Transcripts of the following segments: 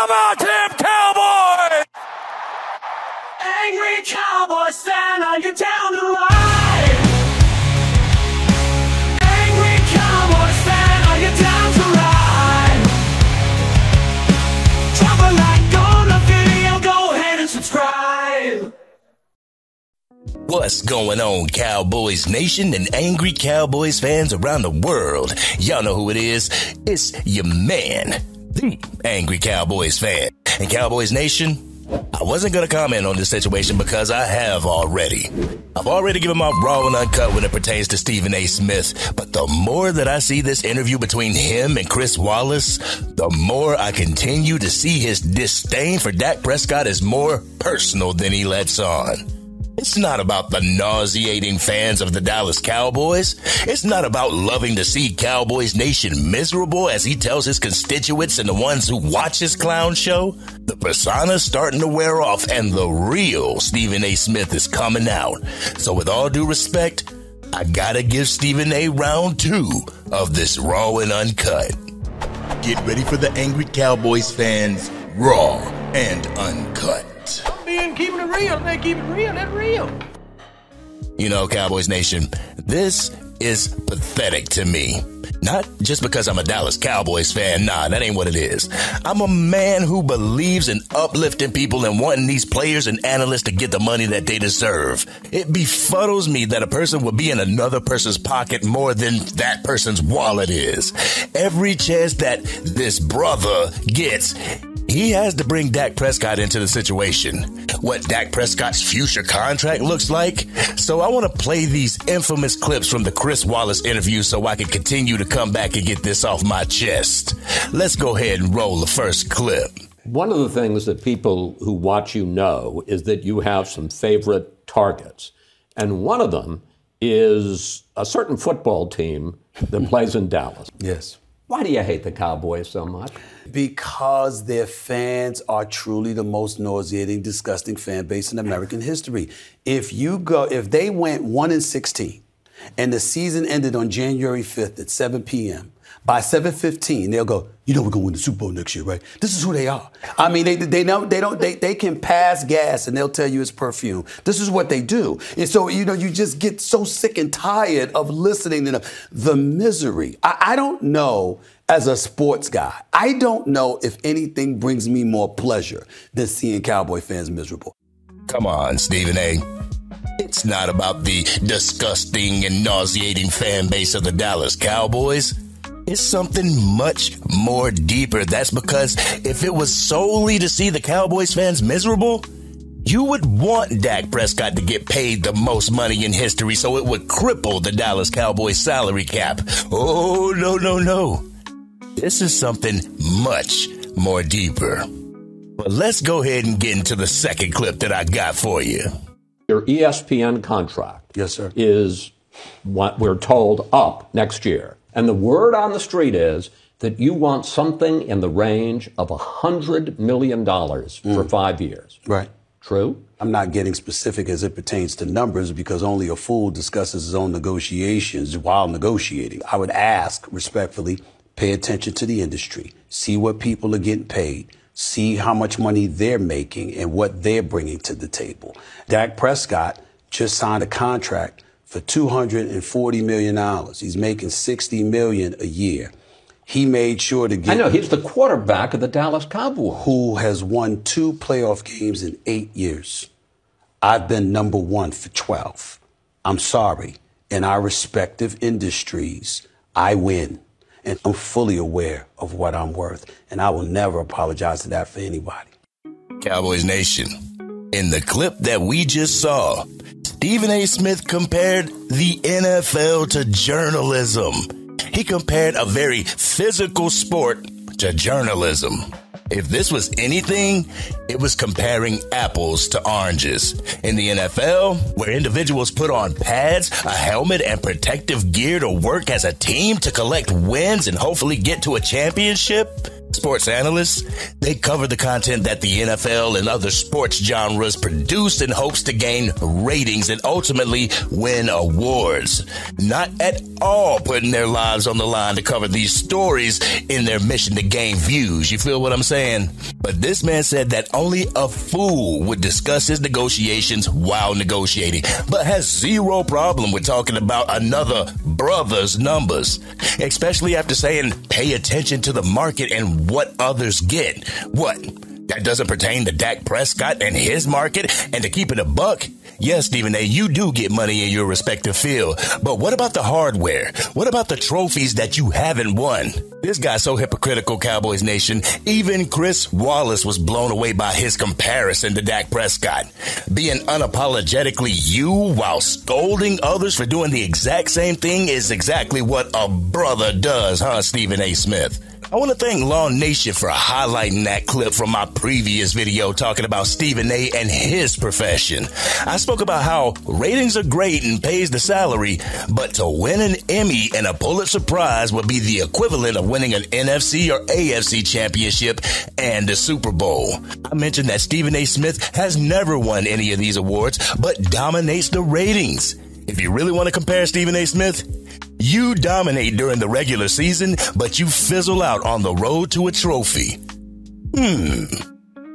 How about them Cowboys? Angry Cowboys fan, are you down the line? Angry Cowboys fan, are you down to ride? Drop a like on the video, go ahead and subscribe. What's going on, Cowboys Nation and angry Cowboys fans around the world? Y'all know who it is. It's your man, the angry Cowboys fan. And Cowboys Nation, I wasn't going to comment on this situation because I have already. I've already given my raw and uncut when it pertains to Stephen A. Smith. But the more that I see this interview between him and Chris Wallace, the more I continue to see his disdain for Dak Prescott is more personal than he lets on. It's not about the nauseating fans of the Dallas Cowboys. It's not about loving to see Cowboys Nation miserable as he tells his constituents and the ones who watch his clown show. The persona's starting to wear off and the real Stephen A. Smith is coming out. So with all due respect, I gotta give Stephen A. round 2 of this raw and uncut. Get ready for the angry Cowboys fans, raw and uncut. Keeping it real. They keep it real. That's real. You know, Cowboys Nation, this is pathetic to me. Not just because I'm a Dallas Cowboys fan. Nah, that ain't what it is. I'm a man who believes in uplifting people and wanting these players and analysts to get the money that they deserve. It befuddles me that a person will be in another person's pocket more than that person's wallet is. Every chance that this brother gets, he has to bring Dak Prescott into the situation. What Dak Prescott's future contract looks like. So I want to play these infamous clips from the Chris Wallace interview so I can continue to come back and get this off my chest. Let's go ahead and roll the first clip. One of the things that people who watch you know is that you have some favorite targets. And one of them is a certain football team that plays in Dallas. Yes. Why do you hate the Cowboys so much? Because their fans are truly the most nauseating, disgusting fan base in American history. If they went 1-16 and the season ended on January 5th at 7 p.m., by 7:15 they'll go, you know we're gonna win the Super Bowl next year, right? This is who they are. I mean, they can pass gas and they'll tell you it's perfume. This is what they do. And so, you just get so sick and tired of listening to the misery. I don't know, as a sports guy, I don't know if anything brings me more pleasure than seeing Cowboy fans miserable. Come on, Stephen A. It's not about the disgusting and nauseating fan base of the Dallas Cowboys. It's something much more deeper. That's because if it was solely to see the Cowboys fans miserable, you would want Dak Prescott to get paid the most money in history so it would cripple the Dallas Cowboys salary cap. Oh, no. This is something much more deeper. But let's go ahead and get into the second clip that I got for you. Your ESPN contract, yes, sir, is what we're told up next year. And the word on the street is that you want something in the range of $100 million for 5 years. Right. True? I'm not getting specific as it pertains to numbers because only a fool discusses his own negotiations while negotiating. I would ask respectfully, pay attention to the industry, see what people are getting paid, see how much money they're making and what they're bringing to the table. Dak Prescott just signed a contract for $240 million. He's making $60 million a year. He made sure to get... I know, he's the quarterback of the Dallas Cowboys. Who has won 2 playoff games in 8 years. I've been number 1 for 12. I'm sorry. In our respective industries, I win. And I'm fully aware of what I'm worth. And I will never apologize to that for anybody. Cowboys Nation, in the clip that we just saw, Stephen A. Smith compared the NFL to journalism. He compared a very physical sport to journalism. If this was anything, it was comparing apples to oranges. In the NFL, where individuals put on pads, a helmet, and protective gear to work as a team to collect wins and hopefully get to a championship, Sports analysts, they cover the content that the NFL and other sports genres produce in hopes to gain ratings and ultimately win awards. Not at all putting their lives on the line to cover these stories in their mission to gain views. You feel what I'm saying? But this man said that only a fool would discuss his negotiations while negotiating, but has zero problem with talking about another brother's numbers, especially after saying pay attention to the market and what others get. What? That doesn't pertain to Dak Prescott and his market? And to keep it a buck, yes, Stephen A., you do get money in your respective field. But what about the hardware? What about the trophies that you haven't won? This guy's so hypocritical, Cowboys Nation. Even Chris Wallace was blown away by his comparison to Dak Prescott. Being unapologetically you while scolding others for doing the exact same thing is exactly what a brother does, huh, Stephen A. Smith? I want to thank Law Nation for highlighting that clip from my previous video talking about Stephen A. and his profession. I spoke about how ratings are great and pays the salary, but to win an Emmy and a Pulitzer Prize would be the equivalent of winning an NFC or AFC championship and the Super Bowl. I mentioned that Stephen A. Smith has never won any of these awards, but dominates the ratings. If you really want to compare Stephen A. Smith, you dominate during the regular season, but you fizzle out on the road to a trophy.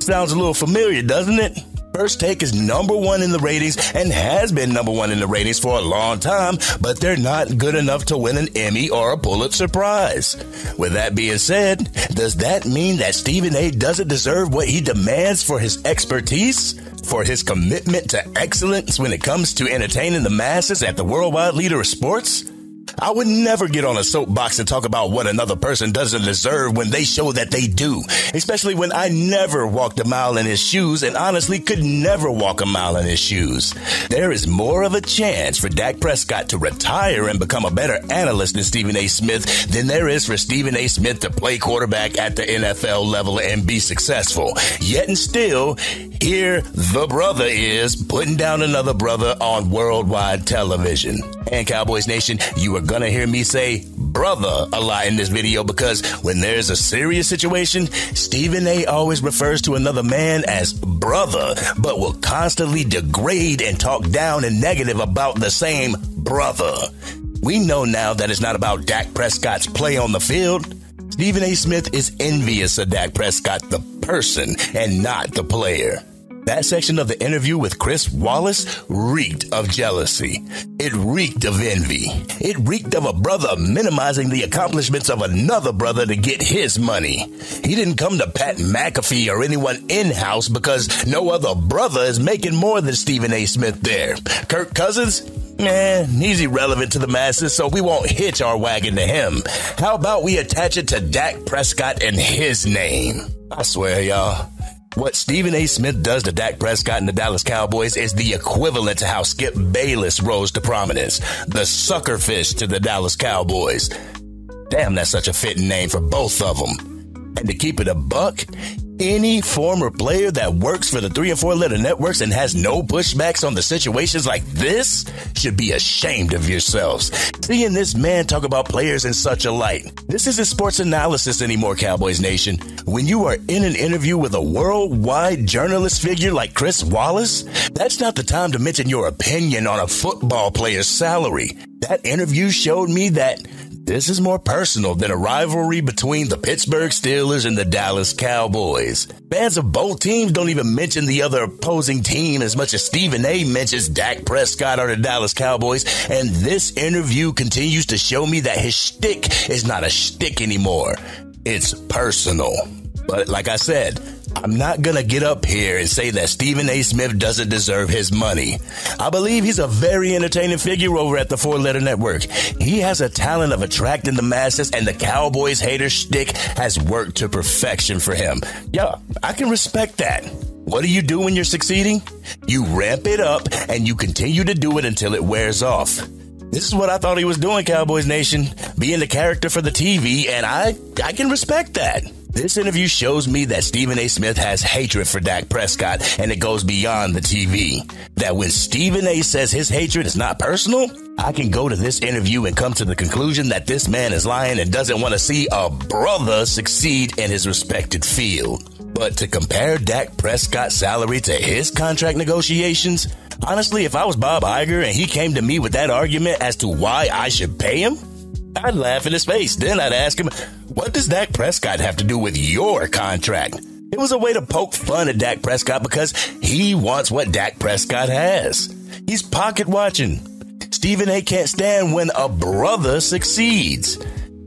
Sounds a little familiar, doesn't it? First Take is number one in the ratings and has been number one in the ratings for a long time, but they're not good enough to win an Emmy or a Pulitzer Prize. With that being said, does that mean that Stephen A. doesn't deserve what he demands for his expertise? For his commitment to excellence when it comes to entertaining the masses at the worldwide leader of sports? I would never get on a soapbox and talk about what another person doesn't deserve when they show that they do, especially when I never walked a mile in his shoes and honestly could never walk a mile in his shoes. There is more of a chance for Dak Prescott to retire and become a better analyst than Stephen A. Smith than there is for Stephen A. Smith to play quarterback at the NFL level and be successful. Yet and still, here the brother is putting down another brother on worldwide television. And Cowboys Nation, you are going to hear me say brother a lot in this video because when there's a serious situation, Stephen A. always refers to another man as brother, but will constantly degrade and talk down and negative about the same brother. We know now that it's not about Dak Prescott's play on the field. Stephen A. Smith is envious of Dak Prescott, the person, and not the player. That section of the interview with Chris Wallace reeked of jealousy. It reeked of envy. It reeked of a brother minimizing the accomplishments of another brother to get his money. He didn't come to Pat McAfee or anyone in-house because no other brother is making more than Stephen A. Smith there. Kirk Cousins? He's irrelevant to the masses, so we won't hitch our wagon to him. How about we attach it to Dak Prescott and his name? I swear, y'all. What Stephen A. Smith does to Dak Prescott and the Dallas Cowboys is the equivalent to how Skip Bayless rose to prominence, the suckerfish to the Dallas Cowboys. Damn, that's such a fitting name for both of them. And to keep it a buck, any former player that works for the 3 and 4 letter networks and has no pushbacks on the situations like this should be ashamed of yourselves. Seeing this man talk about players in such a light. This isn't sports analysis anymore, Cowboys Nation. When you are in an interview with a worldwide journalist figure like Chris Wallace, that's not the time to mention your opinion on a football player's salary. That interview showed me that this is more personal than a rivalry between the Pittsburgh Steelers and the Dallas Cowboys. Fans of both teams don't even mention the other opposing team as much as Stephen A. mentions Dak Prescott or the Dallas Cowboys, and this interview continues to show me that his shtick is not a shtick anymore. It's personal. But like I said, I'm not going to get up here and say that Stephen A. Smith doesn't deserve his money. I believe he's a very entertaining figure over at the 4-letter network. He has a talent of attracting the masses, and the Cowboys hater shtick has worked to perfection for him. Yeah, I can respect that. What do you do when you're succeeding? You ramp it up, and you continue to do it until it wears off. This is what I thought he was doing, Cowboys Nation, being the character for the TV, and I can respect that. This interview shows me that Stephen A. Smith has hatred for Dak Prescott, and it goes beyond the TV. That when Stephen A. says his hatred is not personal, I can go to this interview and come to the conclusion that this man is lying and doesn't want to see a brother succeed in his respected field. But to compare Dak Prescott's salary to his contract negotiations, honestly, if I was Bob Iger and he came to me with that argument as to why I should pay him, I'd laugh in his face. Then I'd ask him, what does Dak Prescott have to do with your contract? It was a way to poke fun at Dak Prescott because he wants what Dak Prescott has. He's pocket watching. Stephen A. can't stand when a brother succeeds.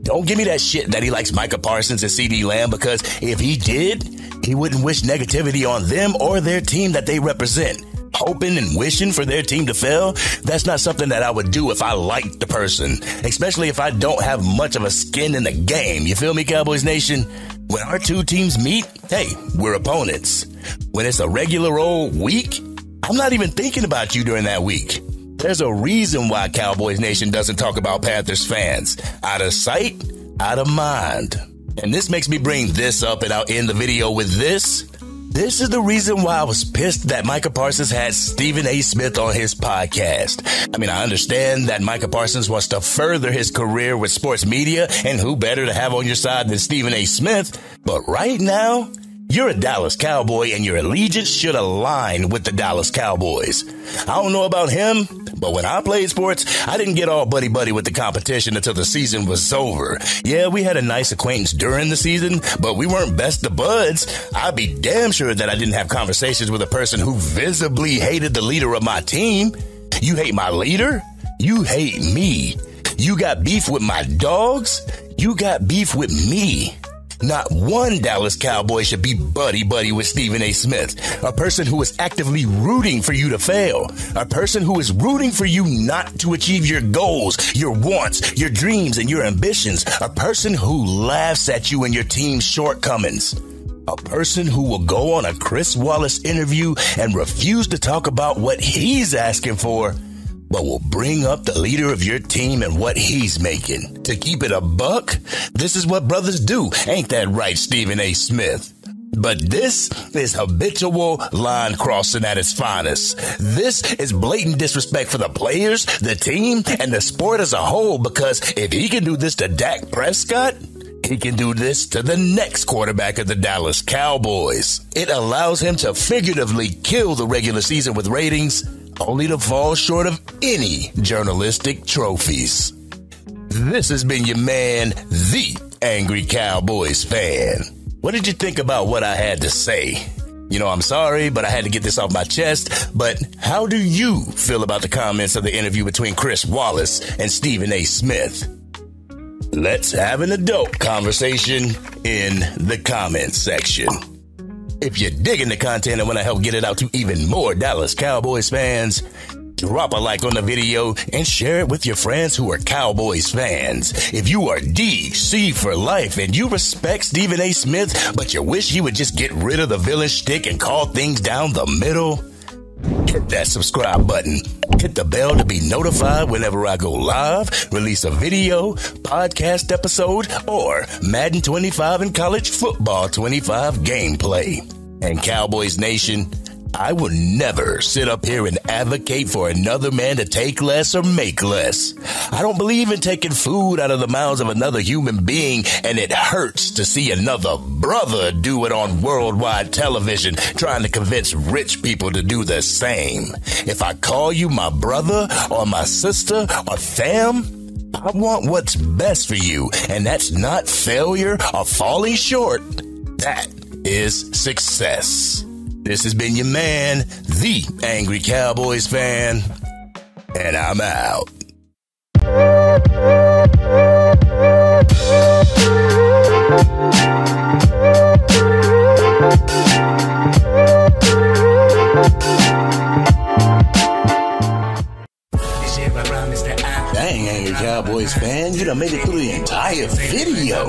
Don't give me that shit that he likes Micah Parsons and CeeDee Lamb, because if he did, he wouldn't wish negativity on them or their team that they represent. Hoping and wishing for their team to fail, that's not something that I would do if I liked the person, especially if I don't have much of a skin in the game. You feel me, Cowboys Nation? When our two teams meet, hey, we're opponents. When it's a regular old week, I'm not even thinking about you during that week. There's a reason why Cowboys Nation doesn't talk about Panthers fans. Out of sight, out of mind. And this makes me bring this up, and I'll end the video with this. This is the reason why I was pissed that Micah Parsons had Stephen A. Smith on his podcast. I mean, I understand that Micah Parsons wants to further his career with sports media, and who better to have on your side than Stephen A. Smith? But right now, you're a Dallas Cowboy, and your allegiance should align with the Dallas Cowboys. I don't know about him, but when I played sports, I didn't get all buddy-buddy with the competition until the season was over. Yeah, we had a nice acquaintance during the season, but we weren't best of buds. I'd be damn sure that I didn't have conversations with a person who visibly hated the leader of my team. You hate my leader? You hate me. You got beef with my dogs? You got beef with me. Not one Dallas Cowboy should be buddy-buddy with Stephen A. Smith, a person who is actively rooting for you to fail, a person who is rooting for you not to achieve your goals, your wants, your dreams, and your ambitions, a person who laughs at you and your team's shortcomings, a person who will go on a Chris Wallace interview and refuse to talk about what he's asking for, but will bring up the leader of your team and what he's making. To keep it a buck, this is what brothers do. Ain't that right, Stephen A. Smith? But this is habitual line crossing at its finest. This is blatant disrespect for the players, the team, and the sport as a whole, because if he can do this to Dak Prescott, he can do this to the next quarterback of the Dallas Cowboys. It allows him to figuratively kill the regular season with ratings, only to fall short of any journalistic trophies. This has been your man, the Angry Cowboys fan. What did you think about what I had to say? You know, I'm sorry, but I had to get this off my chest. But how do you feel about the comments of the interview between Chris Wallace and Stephen A. Smith? Let's have an adult conversation in the comments section. If you're digging the content and want to help get it out to even more Dallas Cowboys fans, drop a like on the video and share it with your friends who are Cowboys fans. If you are DC for life and you respect Stephen A. Smith, but you wish he would just get rid of the villain shtick and call things down the middle, hit that subscribe button. Hit the bell to be notified whenever I go live, release a video, podcast episode, or Madden 25 and College Football 25 gameplay. And Cowboys Nation, I will never sit up here and advocate for another man to take less or make less. I don't believe in taking food out of the mouths of another human being, and it hurts to see another brother do it on worldwide television, trying to convince rich people to do the same. If I call you my brother or my sister or fam, I want what's best for you, and that's not failure or falling short. That is success. This has been your man, the Angry Cowboys fan, and I'm out. Dang, Angry Cowboys fan. You done made it through the entire video.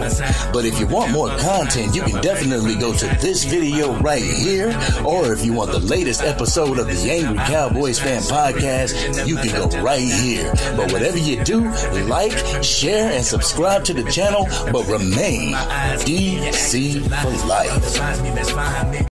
But if you want more content, you can definitely go to this video right here. Or if you want the latest episode of the Angry Cowboys Fan Podcast, you can go right here. But whatever you do, like, share, and subscribe to the channel, but remain DC for life.